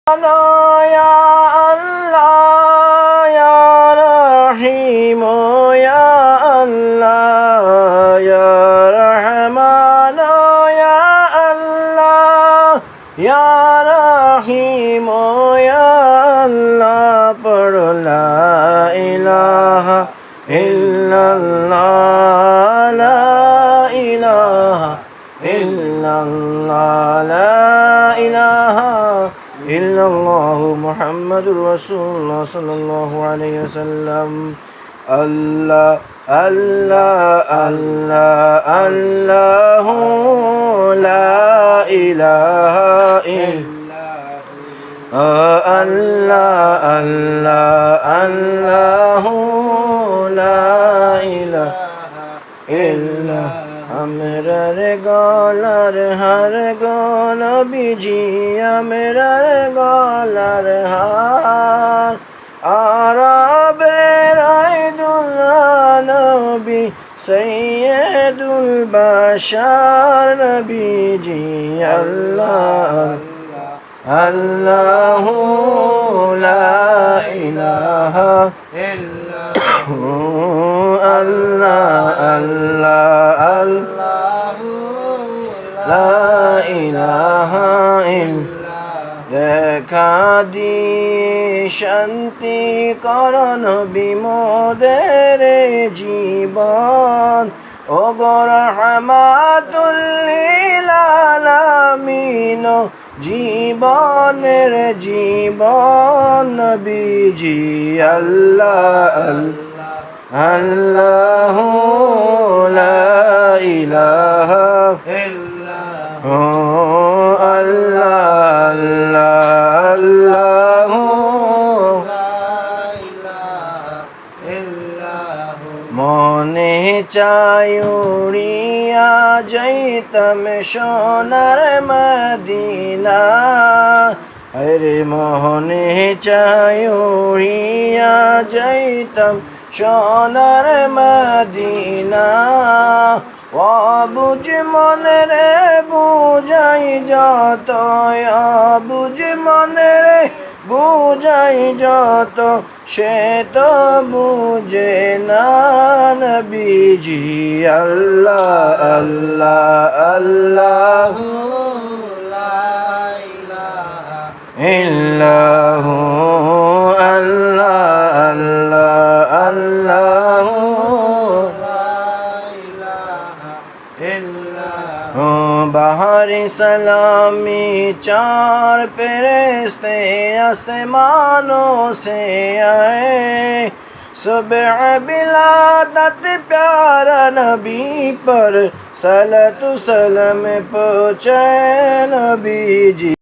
Ya Allah, Ya Rahim, Ya Allah, Ya Rahman, Ya Allah, Ya Rahim, Ya Allah, paro la ilaha illallah, la ilaha illallah, la ilaha illallah, Muhammadur Rasulullah sallallahu alaihi wasallam. Allah, Allah, Allah, Allahu la ilaha illallah. Allah, Allah, Allahu la ilaha illallah. আমরার গলার হার গো নবীজি, আমরার গলার হার, আরবের আইদুল্লাহ নবী, সৈয়দুল বাশার নবীজি। আল্লাহ, আল্লাহু লা ইলাহা ইল্লাল্লাহ, আল্লাহ, আল্লাহ, আল্লাহু লা ইলাহা ইল্লাল্লাহ। দেখা দি শান্তি করণ বিমোদের জীবন, ও গো রাহমাতুল লিল আলামিন, জীবনের জীবন নবীজি। আল্লাহ, আল্লাহু লা ইলাহা ইল্লাল্লাহ, আল্লাহ, আল্লাহ, আল্লাহু লা ইলাহা ইল্লাল্লাহ। মনে চায় উড়িয়া যাইতাম সোনার মদিনা, আরে মনে চায় উড়িয়া যাইতাম সোনার মদিনা। অবুঝ মনে রে বুঝাই যত, অবুঝ মনে রে বুঝাই যত, সে তো বুঝে না নবীজি। আল্লাহ, আল্লাহ, আল্লাহু লা ইলাহা ইল্লাল্লাহ, আল্লাহ, আল্লাহ, আল্লাহু লা ইলাহা ইল্লাল্লাহ। বাহারি सलामी चार फरिश्ते आसमानों से आए, सुबह बिलादत प्यारा नबी पर सलातु सलाम पहुँचे नबी जी।